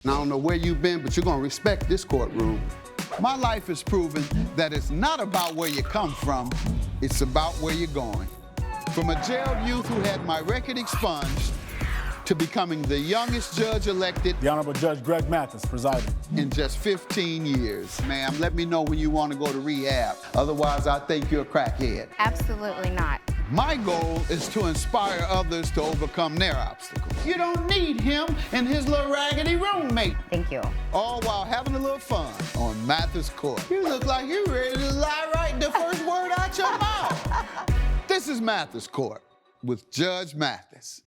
I don't know where you've been, but you're gonna respect this courtroom. My life has proven that it's not about where you come from, it's about where you're going. From a jailed youth who had my record expunged to becoming the youngest judge elected. The Honorable Judge Greg Mathis presiding. In just 15 years. Ma'am, let me know when you want to go to rehab. Otherwise, I think you're a crackhead. Absolutely not. My goal is to inspire others to overcome their obstacles. You don't need him and his little raggedy roommate. Thank you. All while having a little fun on Mathis Court. You look like you're ready to lie right the first word out your mouth. This is Mathis Court with Judge Mathis.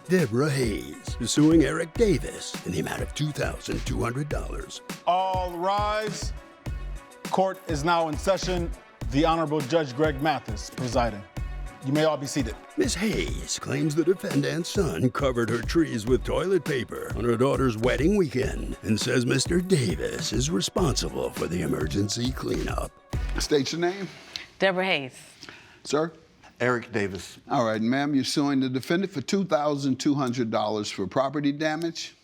Deborah Hayes is suing Eric Davis in the amount of $2,200. All rise. Court is now in session. The Honorable Judge Greg Mathis presiding. You may all be seated. Ms. Hayes claims the defendant's son covered her trees with toilet paper on her daughter's wedding weekend and says Mr. Davis is responsible for the emergency cleanup. State your name. Deborah Hayes. Sir? Eric Davis. All right, ma'am, you're suing the defendant for $2,200 for property damage.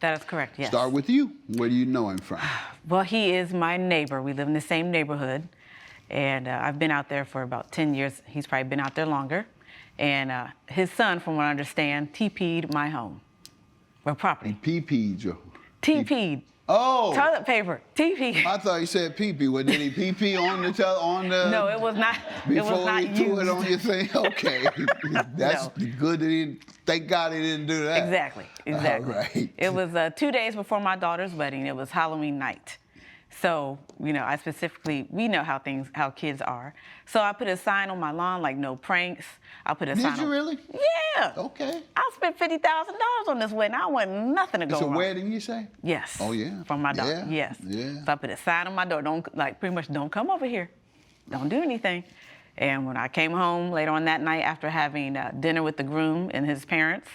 That is correct, yes. Start with you. Where do you know him from? Well, he is my neighbor. We live in the same neighborhood. And I've been out there for about 10 years. He's probably been out there longer. And his son, from what I understand, TP'd my home. Well, property. PP'd you. TP'd. Oh. Toilet paper. TP. I thought you said pee-pee. Well, did he pee-pee on the... No, it was not. It was not Before he threw used. it on your thing? Okay. That's good that he... Thank God he didn't do that. Exactly. All right. It was 2 days before my daughter's wedding. It was Halloween night. So, you know, we know how kids are. So I put a sign on my lawn, like no pranks. I put a sign Did you really? Yeah. Okay. I spent $50,000 on this wedding. I want nothing to go It's a wrong. wedding, you say? Yes. Oh, yeah. From my daughter. Yeah. Yes. Yeah. So I put a sign on my door. Pretty much don't come over here. Don't do anything. And when I came home later on that night after having dinner with the groom and his parents,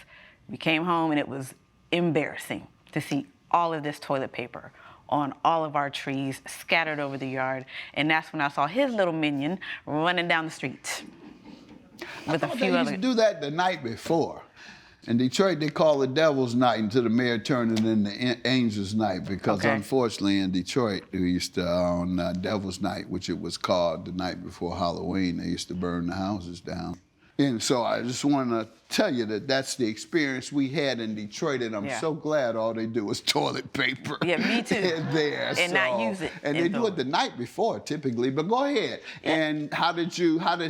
we came home and it was embarrassing to see all of this toilet paper on all of our trees scattered over the yard. And that's when I saw his little minion running down the street with a few They other. used to do that the night before. In Detroit, they call it Devil's Night until the mayor turned it into Angel's Night because Okay. unfortunately in Detroit, we used to, on Devil's Night, which it was called the night before Halloween, they used to burn the houses down. And so I just want to tell you that that's the experience we had in Detroit, and I'm so glad all they do is toilet paper. Yeah, me too. There, And not use it And they do indoors. it the night before, typically. But go ahead. Yeah. And how did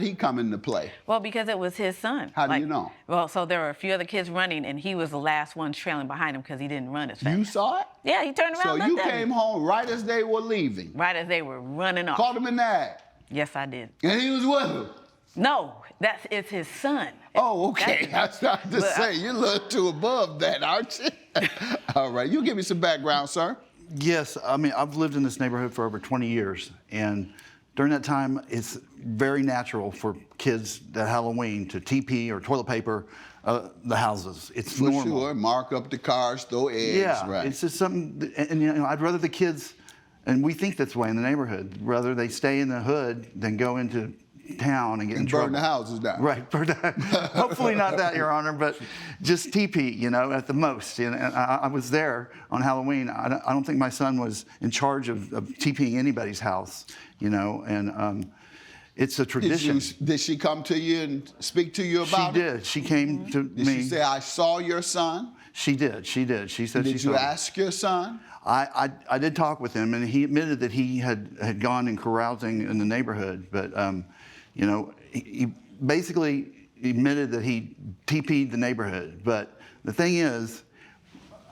he come into play? Well, because it was his son. How do you know? Well, so there were a few other kids running, and he was the last one trailing behind him because he didn't run as fast. You saw it? Yeah, he turned around So and you looked at came me. home right as they were leaving. Right as they were running off. Called him in the act. Yes, I did. And he was with him. No, it's his son. Oh, okay. I started to But say, you're a little too above that, aren't you? All right. You give me some background, sir. Yes, I mean, I've lived in this neighborhood for over 20 years, and during that time, it's very natural for kids at Halloween to TP or toilet paper the houses. It's For normal. sure. Mark up the cars, throw eggs. Yeah, Right. it's just something, and you know, I'd rather the kids, and we think that's the way in the neighborhood, rather they stay in the hood than go into town and get in trouble. Burn the houses down. Right, hopefully not that, Your Honor, but just TP, you know, at the most. And I was there on Halloween. I don't think my son was in charge of TPing anybody's house, you know, and it's a tradition. Did she come to you and speak to you about She it? did. She came to Did me. she say, I saw your son? She did. She said she saw Did you me. ask your son? I did talk with him, and he admitted that he had gone and carousing in the neighborhood, but you know, he basically admitted that he TP'd the neighborhood. But the thing is,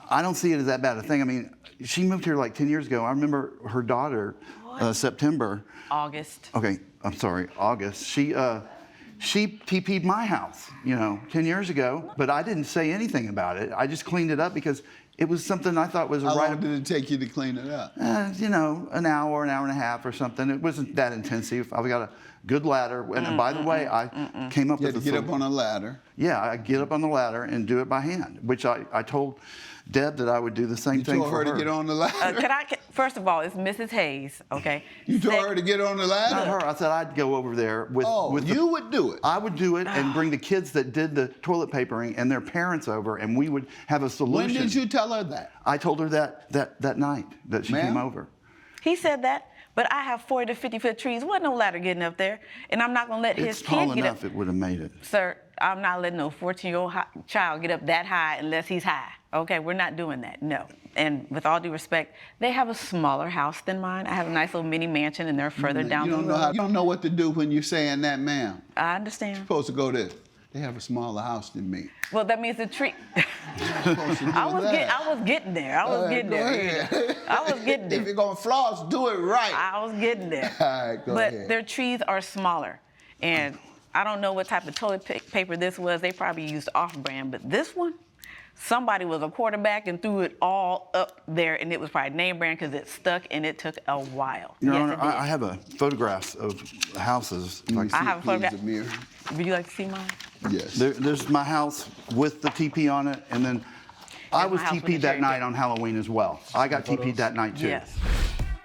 I don't see it as that bad a thing. I mean, she moved here like 10 years ago. I remember her daughter, September. August. Okay, I'm sorry, August. She TP'd my house, you know, 10 years ago, but I didn't say anything about it. I just cleaned it up because it was something I thought was How right. long did it take you to clean it up? You know, an hour and a half or something. It wasn't that intensive. I've got a good ladder. And by the way, I came up You with had to get up on a ladder. Yeah, I get up on the ladder and do it by hand, which I told Deb that I would do the same You thing told for her to get on the ladder? First of all, it's Mrs. Hayes, okay? You told her to get on the ladder? Not her. I said I'd go over there with. You would do it. I would do it and bring the kids that did the toilet papering and their parents over, and we would have a solution. When did you tell her that? I told her that night that she came over. He said that, but I have 40 to 50-foot trees. Wasn't no ladder getting up there, and I'm not gonna let his It's tall kid get enough up. it would have made it. Sir, I'm not letting no 14-year-old child get up that high unless he's high. Okay, we're not doing that. No. And with all due respect, they have a smaller house than mine. I have a nice little mini mansion, and they're further down the road. You don't know what to do when you're saying that, ma'am. I understand. You're supposed to go this. They have a smaller house than me. Well, that means the tree. I was getting there. I was getting there. If you're gonna floss, do it right. I was getting there. All right, go but ahead. their trees are smaller, and I don't know what type of toilet paper this was. They probably used off-brand, but this one, somebody was a quarterback and threw it all up there, and it was probably name brand because it stuck and it took a while. Your Yes, Honor, it did. I have have photographs of houses. Like, I have a photograph. Please, Amir. Would you like to see mine? Yes. there's my house with the TP on it, and then I my was house with TP'd the that cherry night picker. on Halloween as well. I got TP'd that night too. Yes.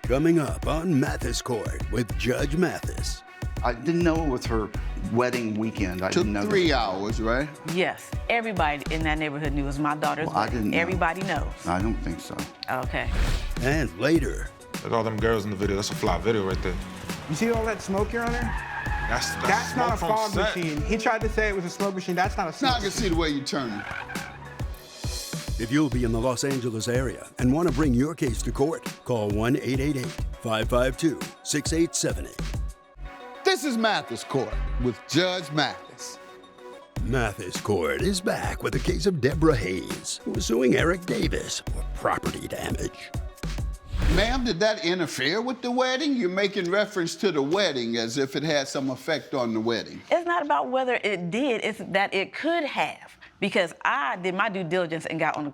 Coming up on Mathis Court with Judge Mathis. I didn't know it was her wedding weekend. I Took didn't know 3 that. hours, right? Yes. Everybody in that neighborhood knew it was my daughter's Well, I wedding. didn't know. Everybody knows. I don't think so. Okay. And later, Look at all them girls in the video. That's a fly video right there. You see all that smoke, Your Honor? That's not a smoke from fog set. machine. He tried to say it was a smoke machine. That's not a Now smoke I can see the way you're turning. if you'll be in the Los Angeles area and want to bring your case to court, call 1-888-552-6878. This is Mathis Court with Judge Mathis. Mathis Court is back with a case of Deborah Hayes, who is suing Eric Davis for property damage. Ma'am, did that interfere with the wedding? You're making reference to the wedding as if it had some effect on the wedding. It's not about whether it did, it's that it could have. Because I did my due diligence and got on the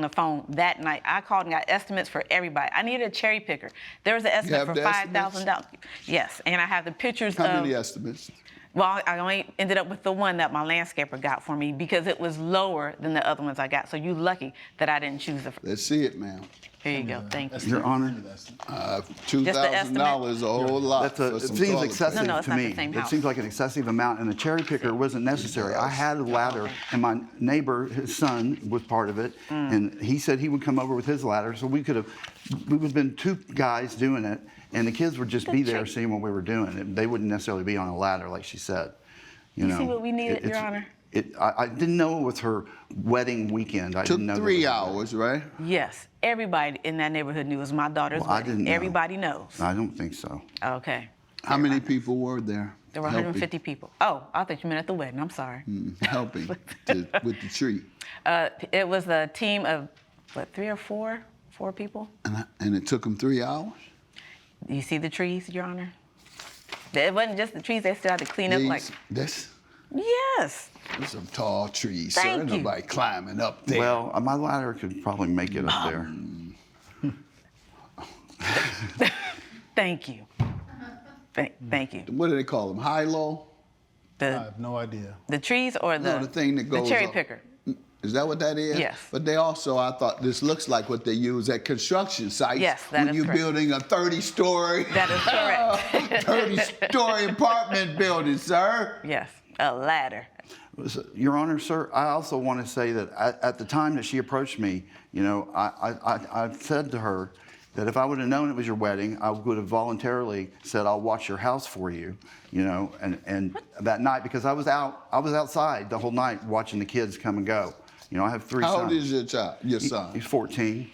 phone that night. I called and got estimates for everybody. I needed a cherry picker. There was an estimate have for the $5,000. Yes, and I have the pictures How of. many estimates? Well, I only ended up with the one that my landscaper got for me because it was lower than the other ones I got. So you lucky that I didn't choose the. Let's see it, ma'am. Here you go. Thank you. Your Honor, $2,000 is a whole lot for it some seems toilet excessive paper. No, it's to not the me. same It house. seems like an excessive amount, and the cherry picker wasn't necessary. I had a ladder, and my neighbor, his son, was part of it, and he said he would come over with his ladder, so we would have been 2 guys doing it, and the kids would just be there seeing what we were doing. They wouldn't necessarily be on a ladder, like she said. You know, see what we needed, Your Honor? I didn't know it was her wedding weekend. I Took didn't know 3 hours, right? Yes, everybody in that neighborhood knew it was my daughter's Well, I wedding. didn't know. Everybody knows. I don't think so. Okay. How many people were there? There were 150 people. Oh, I thought you meant at the wedding. I'm sorry. Helping with the tree. It was a team of, what, 3 or 4? 4 people. And it took them 3 hours? You see the trees, Your Honor? It wasn't just the trees. They still had to clean up like. This? Yes. There's some tall trees, Thank sir. Ain't you. Nobody climbing up there. Well, my ladder could probably make it up there. Thank you. Thank you. What do they call them? High-low? I have no idea. The trees or the, No, the thing that goes cherry up. picker. Is that what that is? Yes. But they also, I thought this looks like what they use at construction sites. Yes, that when is you're correct. building a 30-story. That is correct. 30-story apartment building, sir. Yes, a ladder. Your Honor, sir, I also want to say that at the time that she approached me, you know, I said to her that if I would have known it was your wedding, I would have voluntarily said, I'll watch your house for you, you know, and that night, because I was outside the whole night watching the kids come and go. You know, I have 3 sons. How old is your son? He's 14.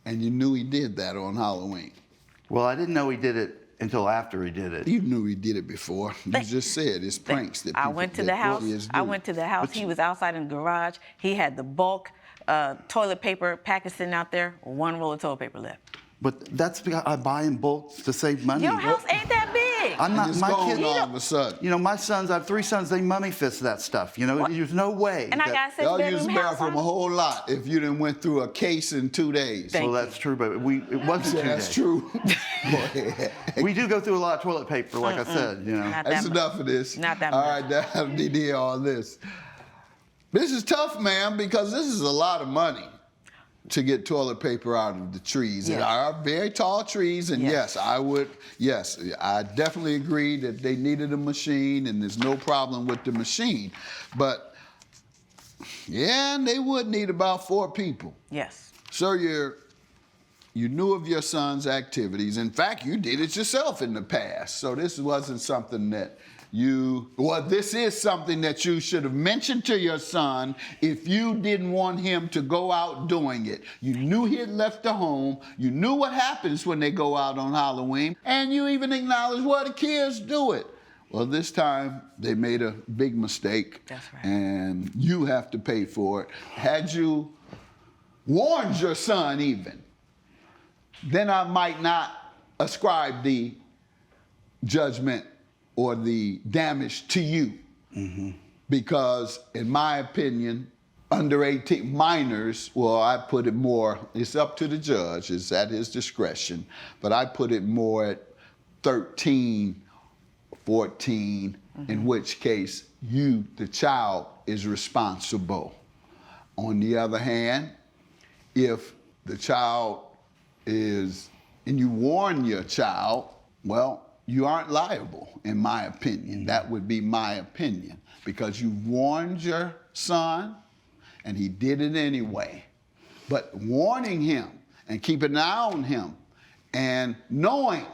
And you knew he did that on Halloween. Well, I didn't know he did it until after he did it. You knew he did it before. You just said it's pranks that I people, went to that the house. kids I do. went to the house. He was outside in the garage. He had the bulk toilet paper package sitting out there. 1 roll of toilet paper left. But that's because I buy in bulk to save money. Your house ain't that big. I'm not, It's my gone kids, all of a sudden. you know, my sons, I have 3 sons, they mummy fist that stuff. You know, there's no way. And I got a Y'all 6-bedroom use the house. bathroom a whole lot if you done went through a case in 2 days. Thank Well, you. that's true, but it wasn't 2 That's days. true. Go ahead. We do go through a lot of toilet paper, like I said, you know. Not That's that enough much. of this. Not that All much. right, I need to hear all this. This is tough, man, because this is a lot of money to get toilet paper out of the trees. Yes. They are very tall trees, and Yes. I definitely agree that they needed a machine, and there's no problem with the machine. But, yeah, they would need about 4 people. Yes. So you knew of your son's activities. In fact, you did it yourself in the past. So this wasn't something that this is something that you should have mentioned to your son if you didn't want him to go out doing it. You knew he had left the home. You knew what happens when they go out on Halloween. And you even acknowledged, well, the kids do it. Well, this time they made a big mistake. That's right. And you have to pay for it. Had you warned your son even, then I might not ascribe the judgment or the damage to you. Mm-hmm. Because in my opinion, under 18 minors, well, I put it more, it's up to the judge, it's at his discretion, but I put it more at 13, 14, in which case you, the child, is responsible. On the other hand, if the child is, and you warn your child, well, you aren't liable, in my opinion. That would be my opinion, because you warned your son, and he did it anyway. But warning him and keeping an eye on him and knowing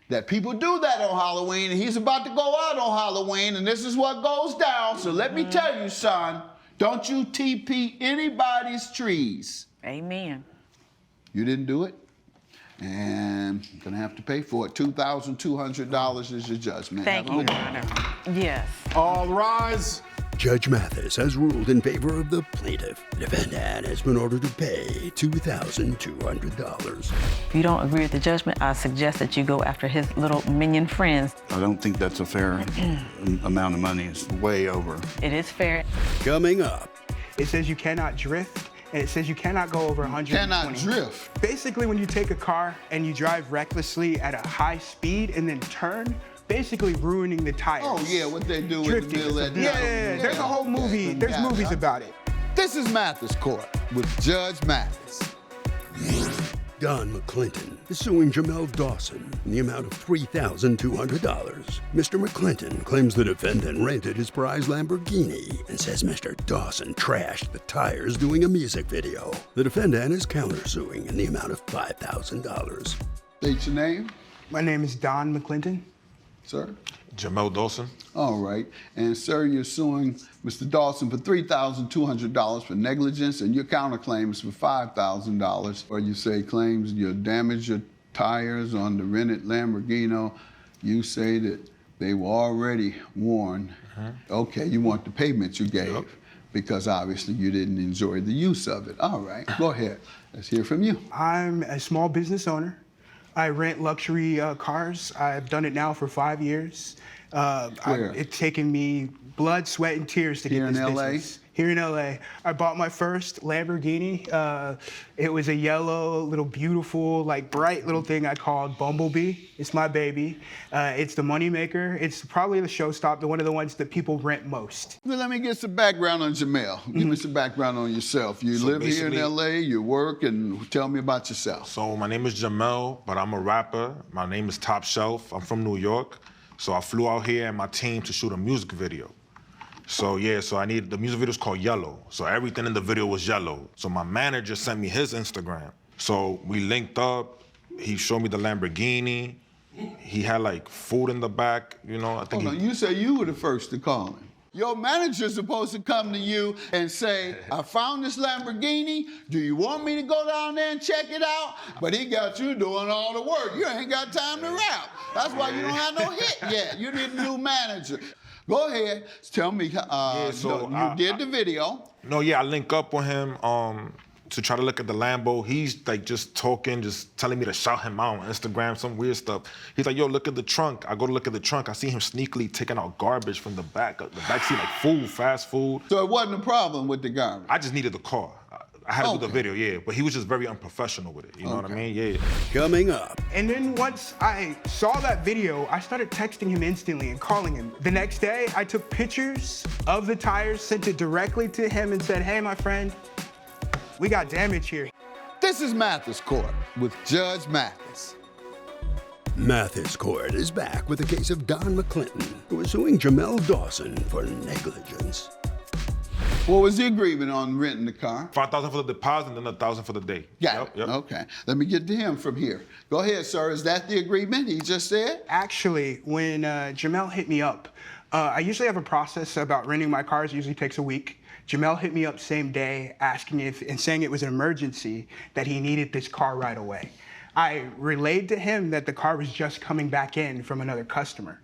that people do that on Halloween, and he's about to go out on Halloween, and this is what goes down. So let me tell you, son, don't you TP anybody's trees. Amen. You didn't do it, and you're gonna have to pay for it. $2,200 is your judgment. Thank you, Your Honor. Yes. All rise. Judge Mathis has ruled in favor of the plaintiff. The defendant has been ordered to pay $2,200. If you don't agree with the judgment, I suggest that you go after his little minion friends. I don't think that's a fair amount of money. It's way over. It is fair. Coming up, It says you cannot drift, and it says you cannot go over 120. Cannot drift. Basically, when you take a car and you drive recklessly at a high speed and then turn, basically ruining the tires. Oh yeah, what they do with the Drifting. middle at Yeah, night. there's a whole movie. There's Yeah, movies about it. This is Mathis Court with Judge Mathis. Don McClinton is suing Jamel Dawson in the amount of $3,200. Mr. McClinton claims the defendant rented his prize Lamborghini and says Mr. Dawson trashed the tires doing a music video. The defendant is countersuing in the amount of $5,000. State your name, My name is Don McClinton. sir. Jamel Dawson. All right. And, sir, you're suing Mr. Dawson for $3,200 for negligence, and your counterclaim is for $5,000. Or you say claims you damaged your tires on the rented Lamborghini. You say that they were already warned. Okay, you want the payment you gave because obviously you didn't enjoy the use of it. All right, go ahead. Let's hear from you. I'm a small business owner. I rent luxury cars. I've done it now for 5 years. Where? It's taken me blood, sweat, and tears to Here get in this LA? business. Here in LA. I bought my first Lamborghini. It was a yellow, little beautiful, like bright little thing I called Bumblebee. It's my baby. It's the moneymaker. It's probably the showstopper, one of the ones that people rent most. Well, let me get some background on Jamel. Give me some background on yourself. You So live here in basically- LA, you work, and tell me about yourself. So my name is Jamel, but I'm a rapper. My name is Top Shelf. I'm from New York. So I flew out here and my team to shoot a music video. So yeah, the music video is called Yellow. So everything in the video was yellow. So my manager sent me his Instagram. So we linked up. He showed me the Lamborghini. He had like food in the back, you know. I think Hold on, you say you were the first to call him. Your manager's supposed to come to you and say, I found this Lamborghini. Do you want me to go down there and check it out? But he got you doing all the work. You ain't got time to rap. That's why you don't have no hit yet. You need a new manager. Go ahead, tell me, you did the video. No, yeah, I link up with him to try to look at the Lambo. He's like just talking, just telling me to shout him out on Instagram, some weird stuff. He's like, yo, look at the trunk. I go to look at the trunk. I see him sneakily taking out garbage from the back. The back seat, like food, fast food. So it wasn't a problem with the garbage. I just needed the car. I had to do the Okay. video, yeah. But he was just very unprofessional with it. You know what I Okay. mean? Yeah. Coming up, And then once I saw that video, I started texting him instantly and calling him. The next day, I took pictures of the tires, sent it directly to him and said, hey, my friend, we got damage here. This is Mathis Court with Judge Mathis. Mathis Court is back with a case of Don McClinton, who is suing Jamel Dawson for negligence. What was the agreement on renting the car? $5,000 for the deposit and then $1,000 for the day. Got it. Yep. Okay. Let me get to him from here. Go ahead, sir. Is that the agreement he just said? Actually, when Jamel hit me up, I usually have a process about renting my cars. It usually takes a week. Jamel hit me up same day asking if, and saying it was an emergency, that he needed this car right away. I relayed to him that the car was just coming back in from another customer.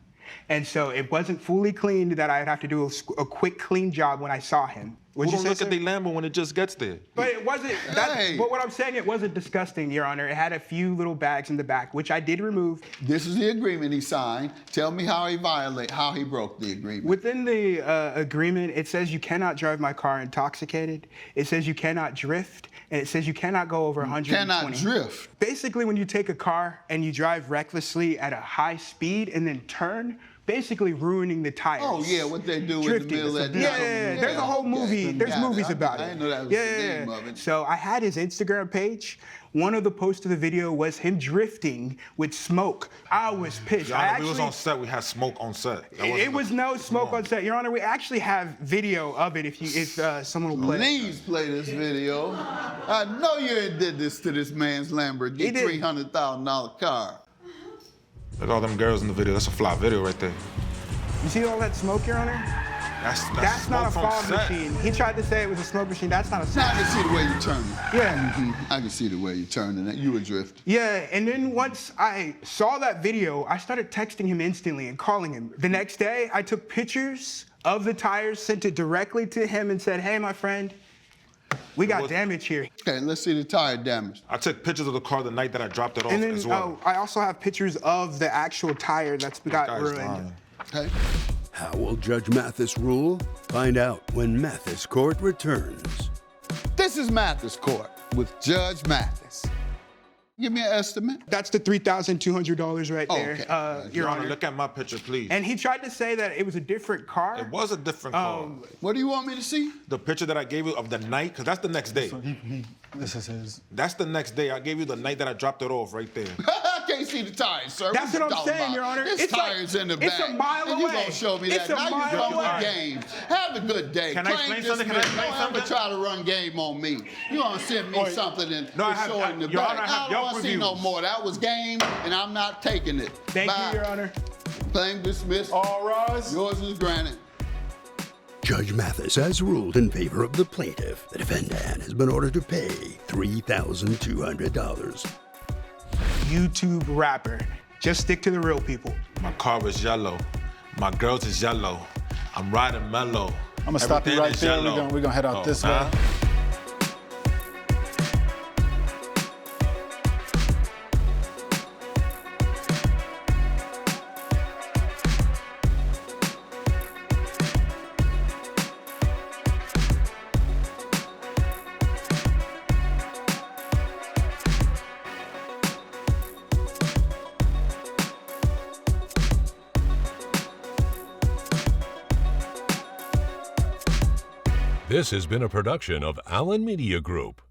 And so it wasn't fully cleaned, that I'd have to do a quick clean job when I saw him. Who don't look at the Lambo when it just gets there? But it wasn't, Hey. but what I'm saying, it wasn't disgusting, Your Honor. It had a few little bags in the back, which I did remove. This is the agreement he signed. Tell me how he broke the agreement. Within the agreement, it says you cannot drive my car intoxicated. It says you cannot drift, and it says you cannot go over 120. Cannot drift. Basically, when you take a car and you drive recklessly at a high speed and then turn, basically ruining the tires. Oh, yeah, what they do in the Drifting. middle of Yeah, that. there's a whole movie. There's movies about it. I didn't know that was yeah, the yeah, name yeah. of it. So I had his Instagram page. One of the posts of the video was him drifting with smoke. I was pissed. Your Honor, we was on set. We had smoke on set. It was no smoke on set, Your Honor. We actually have video of it. If someone will play. Please play this video. I know you did this to this man's He Lamborghini did. $300,000 car. Look at all them girls in the video. That's a fly video right there. You see all that smoke, Your Honor? That's not a smoke from fog set. machine. He tried to say it was a smoke machine. That's not a Now I smoke. can see the way you're turning. Yeah. I can see the way you're turning it. You adrift. Yeah, and then once I saw that video, I started texting him instantly and calling him. The next day, I took pictures of the tires, sent it directly to him and said, hey, my friend, we got damage here. Okay, let's see the tire damage. I took pictures of the car the night that I dropped it off And then as well. I also have pictures of the actual tire that's got Guy's ruined. lying. Okay. How will Judge Mathis rule? Find out when Mathis Court returns. This is Mathis Court with Judge Mathis. Give me an estimate. That's the $3,200 right there, Okay. Your Your Honor, Honor. look at my picture, please. And he tried to say that it was a different car. It was a different car. What do you want me to see? The picture that I gave you of the night, because that's the next day. This is his. That's the next day. I gave you the night that I dropped it off right there. I can't see the tires, sir. That's you what I'm talking saying, about? Your Honor. This It's like- tire's in the back. it's a mile and you away. gonna show me It's that. a Now mile you're running away. games. Have a good day. Can I Claim explain something? Can I dismissed. explain Don't ever something? try to run game on me. You gonna send me something and No, I have- show it in the Your back. Honor, I have I don't Yelp want to see no reviews. more. That was game, and I'm not taking it. Thank Bye. you, Your Honor. Claim dismissed. All rise. Yours is granted. Judge Mathis has ruled in favor of the plaintiff. The defendant has been ordered to pay $3,200. YouTube rapper. Just stick to the real people. My car is yellow. My girls is yellow. I'm riding mellow. I'm gonna stop you Everything right is there. yellow. We're gonna head out this way. This has been a production of Allen Media Group.